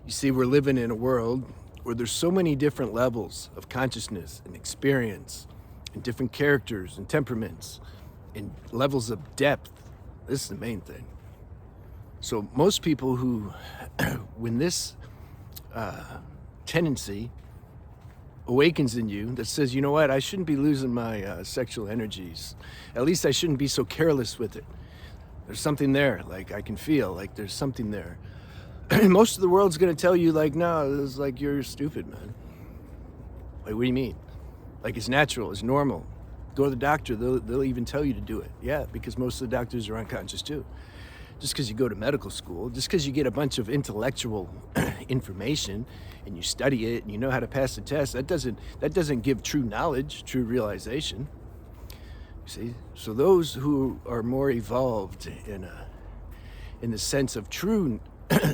You see, we're living in a world where there's so many different levels of consciousness and experience and different characters and temperaments and levels of depth. This is the main thing. So most people who, when this tendency awakens in you that says, you know what, I shouldn't be losing my sexual energies. At least I shouldn't be so careless with it. There's something there, like I can feel like there's something there. Most of the world's gonna tell you like, no, it's like you're stupid, man. Like, what do you mean? Like, it's natural, it's normal. Go to the doctor, they'll even tell you to do it. Yeah, because most of the doctors are unconscious too. Just because you go to medical school, just because you get a bunch of intellectual information and you study it and you know how to pass the test, that doesn't give true knowledge, true realization. You see? So those who are more evolved in the sense of true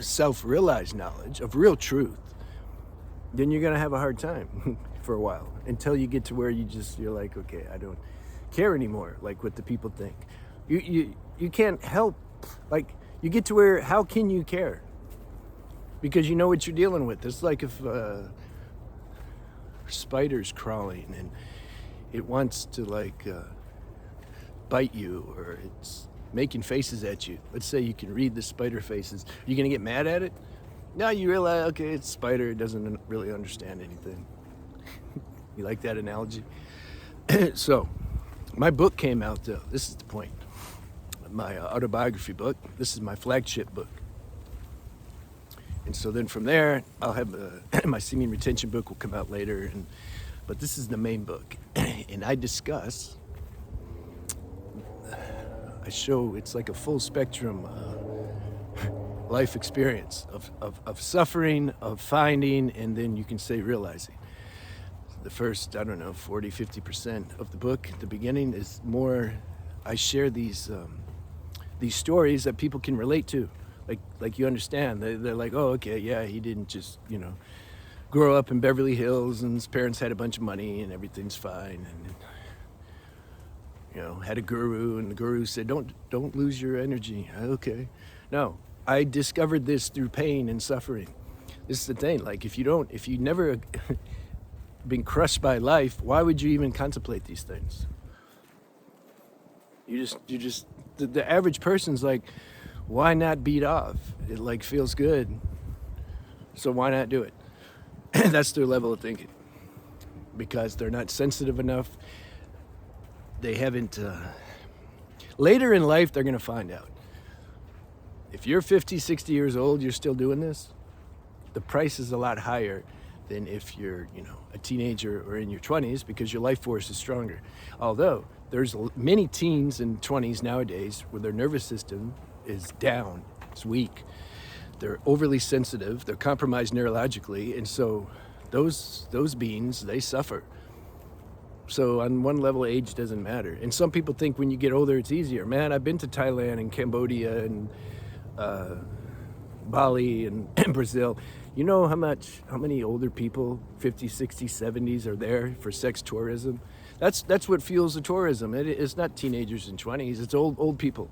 self-realized knowledge, of real truth, then you're gonna have a hard time for a while until you get to where you're like, okay, I don't care anymore, like what the people think. You can't help, like, you get to where, how can you care? Because you know what you're dealing with. It's like if spider's crawling and it wants to like bite you, or it's making faces at you. Let's say you can read the spider faces. Are you gonna get mad at it? No, you realize, okay, it's a spider, it doesn't really understand anything. You like that analogy? So, my book came out though, this is the point. My autobiography book, this is my flagship book. And so then from there, I'll have my semen retention book will come out later, but this is the main book. And I discuss, I show, it's like a full spectrum life experience of suffering, of finding, and then you can say realizing. The first, I don't know, 40, 50% of the book at the beginning is more, I share these stories that people can relate to. Like you understand, they're like, oh, okay, yeah, he didn't just, grow up in Beverly Hills and his parents had a bunch of money and everything's fine. And, had a guru and the guru said, don't lose your energy. Okay. No, I discovered this through pain and suffering. This is the thing, like if you never been crushed by life, why would you even contemplate these things? The average person's like, why not beat off? It like feels good. So why not do it? That's their level of thinking. Because they're not sensitive enough. They haven't, later in life, they're gonna find out. If you're 50, 60 years old, you're still doing this, the price is a lot higher than if you're, a teenager or in your 20s, because your life force is stronger. Although there's many teens and 20s nowadays where their nervous system is down, it's weak. They're overly sensitive, they're compromised neurologically, and so those beings, they suffer. So on one level, age doesn't matter. And some people think when you get older, it's easier. Man, I've been to Thailand and Cambodia and Bali and Brazil. You know how many older people, 50, 60, 70s, are there for sex tourism? That's what fuels the tourism. It's not teenagers and 20s, it's old people.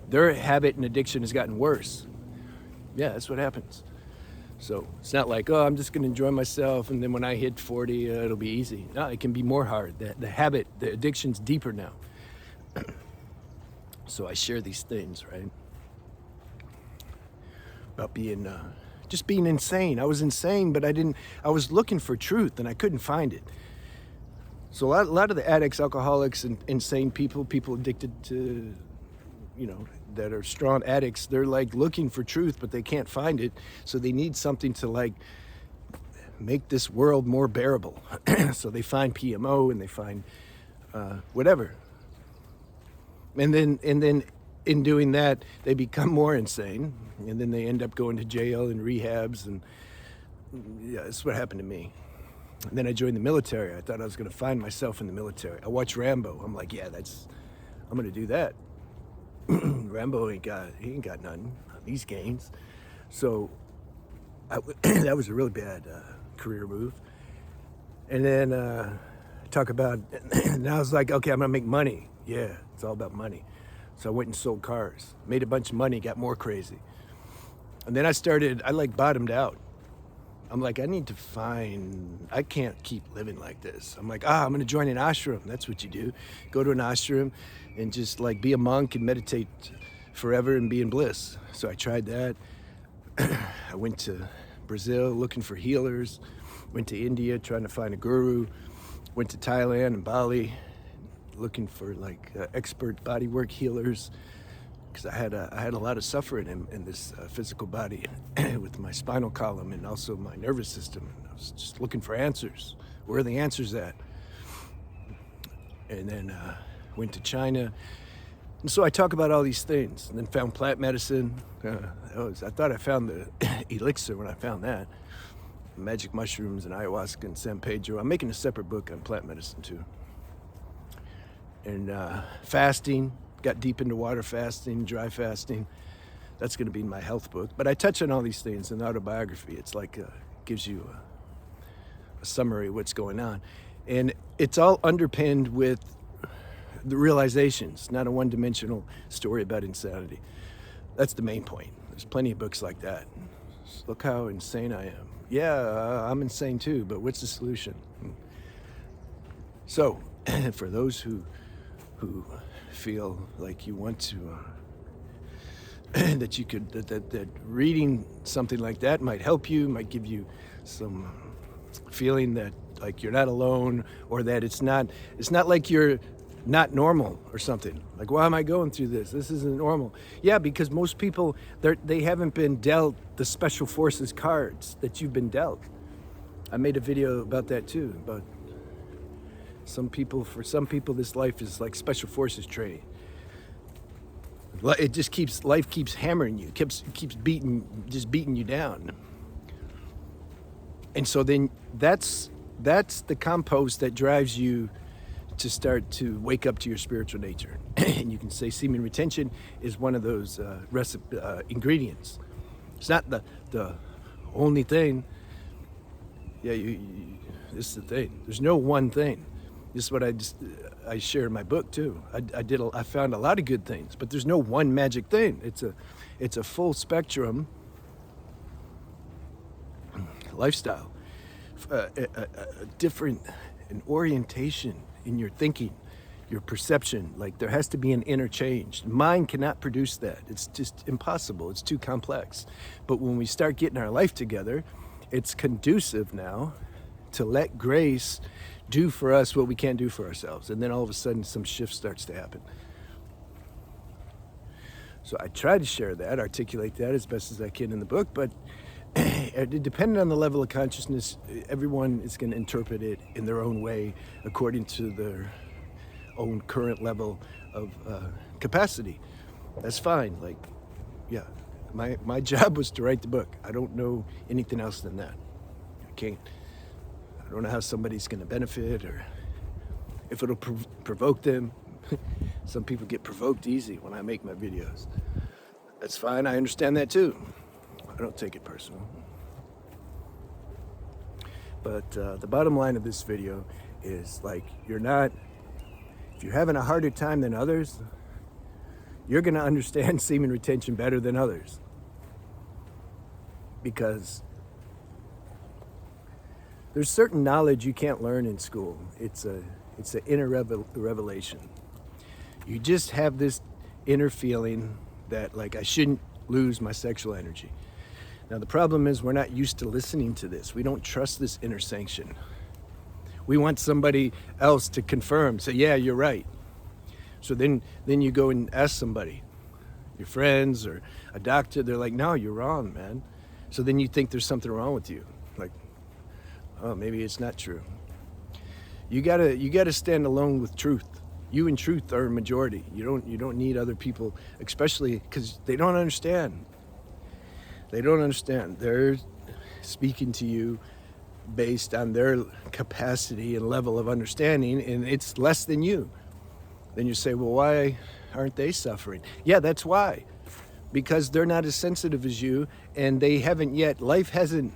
Their habit and addiction has gotten worse. Yeah, that's what happens. So it's not like, oh, I'm just gonna enjoy myself and then when I hit 40, it'll be easy. No, it can be more hard. The habit, the addiction's deeper now. So I share these things, right? About being, just being insane. I was insane, but I was looking for truth and I couldn't find it. So a lot of the addicts, alcoholics, and insane people addicted to, that are strong addicts, they're like looking for truth, but they can't find it. So they need something to like make this world more bearable. So they find PMO and they find whatever. And then in doing that, they become more insane. And then they end up going to jail and rehabs. And yeah, that's what happened to me. And then I joined the military. I thought I was going to find myself in the military. I watched Rambo. I'm like, yeah, I'm going to do that. Rambo ain't got nothing. These gains. So that was a really bad career move. And then talk about, and I was like, okay, I'm gonna make money. Yeah, it's all about money. So I went and sold cars, made a bunch of money, got more crazy. And then I like bottomed out. I'm like, I can't keep living like this. I'm like, I'm going to join an ashram. That's what you do. Go to an ashram and just like be a monk and meditate forever and be in bliss. So I tried that. I went to Brazil looking for healers, went to India trying to find a guru, went to Thailand and Bali looking for like expert bodywork healers, because I had a lot of suffering in this physical body with my spinal column and also my nervous system. I was just looking for answers. Where are the answers at? And then went to China. And so I talk about all these things, and then found plant medicine. I thought I found the elixir when I found that. Magic mushrooms and ayahuasca and San Pedro. I'm making a separate book on plant medicine too. And fasting. Got deep into water fasting, dry fasting. That's going to be my health book. But I touch on all these things in the autobiography. It's like gives you a summary of what's going on. And it's all underpinned with the realizations, not a one-dimensional story about insanity. That's the main point. There's plenty of books like that. Just look how insane I am. Yeah, I'm insane too, but what's the solution? So, for those who feel like you want to that reading something like that might help you, might give you some feeling that like you're not alone, or that it's not like you're not normal or something. Like, why am I going through this? This isn't normal. Yeah, because most people, they haven't been dealt the special forces cards that you've been dealt. I made a video about that too, about for some people, this life is like special forces training. Life keeps hammering you, keeps beating you down. And so then that's the compost that drives you to start to wake up to your spiritual nature. And you can say semen retention is one of those ingredients. It's not the only thing. Yeah, this is the thing. There's no one thing. This is what I share in my book too. I found a lot of good things, but there's no one magic thing. It's a full spectrum lifestyle, a different an orientation in your thinking, your perception. Like, there has to be an interchange. Mind cannot produce that. It's just impossible. It's too complex. But when we start getting our life together, it's conducive now to let grace do for us what we can't do for ourselves. And then all of a sudden some shift starts to happen. So I try to share that, articulate that as best as I can in the book, but depending on the level of consciousness, everyone is going to interpret it in their own way according to their own current level of capacity. That's fine. Like, yeah, my job was to write the book. I don't know anything else than that. I don't know how somebody's going to benefit or if it'll provoke them. Some people get provoked easy when I make my videos. That's fine. I understand that too. I don't take it personal. But the bottom line of this video is, like, if you're having a harder time than others, you're going to understand semen retention better than others. Because there's certain knowledge you can't learn in school. It's an inner revelation. You just have this inner feeling that, like, I shouldn't lose my sexual energy. Now, the problem is we're not used to listening to this. We don't trust this inner sanction. We want somebody else to confirm, say, yeah, you're right. So then you go and ask somebody, your friends or a doctor, they're like, no, you're wrong, man. So then you think there's something wrong with you. Like, oh, maybe it's not true. You gotta stand alone with truth. You and truth are a majority. You don't need other people, especially because they don't understand. They don't understand. They're speaking to you based on their capacity and level of understanding, and it's less than you. Then you say, well, why aren't they suffering? Yeah, that's why. Because they're not as sensitive as you, and they haven't yet. Life hasn't.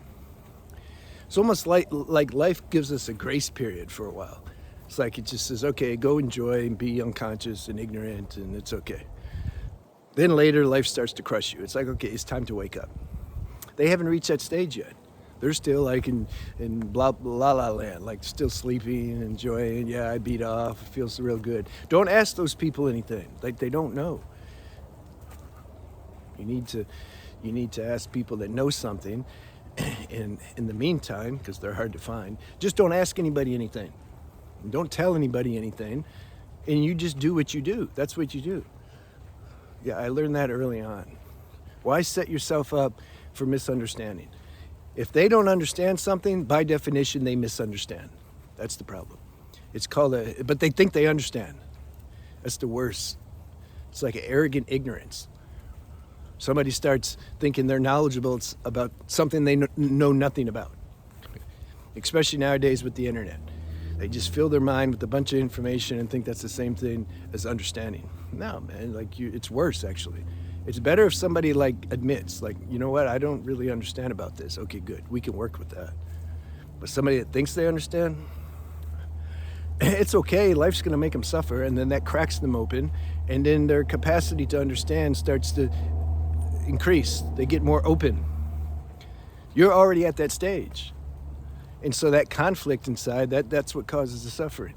It's almost like life gives us a grace period for a while. It's like it just says, okay, go enjoy and be unconscious and ignorant, and it's okay. Then later, life starts to crush you. It's like, okay, it's time to wake up. They haven't reached that stage yet. They're still like in blah, la la land, like still sleeping and enjoying. Yeah, I beat off. It feels real good. Don't ask those people anything. Like they don't know. You need to ask people that know something. And in the meantime, because they're hard to find, just don't ask anybody anything. Don't tell anybody anything. And you just do what you do. That's what you do. Yeah, I learned that early on. Why set yourself up for misunderstanding? If they don't understand something, by definition, they misunderstand. That's the problem. It's called but they think they understand. That's the worst. It's like an arrogant ignorance. Somebody starts thinking they're knowledgeable about something they know nothing about. Especially nowadays with the internet. They just fill their mind with a bunch of information and think that's the same thing as understanding. No, man, it's worse actually. It's better if somebody admits, you know what, I don't really understand about this. Okay, good, we can work with that. But somebody that thinks they understand, it's okay, life's gonna make them suffer, and then that cracks them open, and then their capacity to understand starts to increase. They get more open. You're already at that stage. And so that conflict inside, that's what causes the suffering.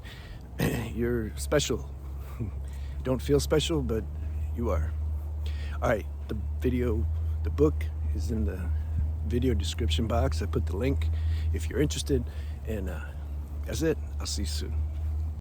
You're special. Don't feel special, but you are. All right, the book is in the video description box. I put the link if you're interested. And that's it. I'll see you soon.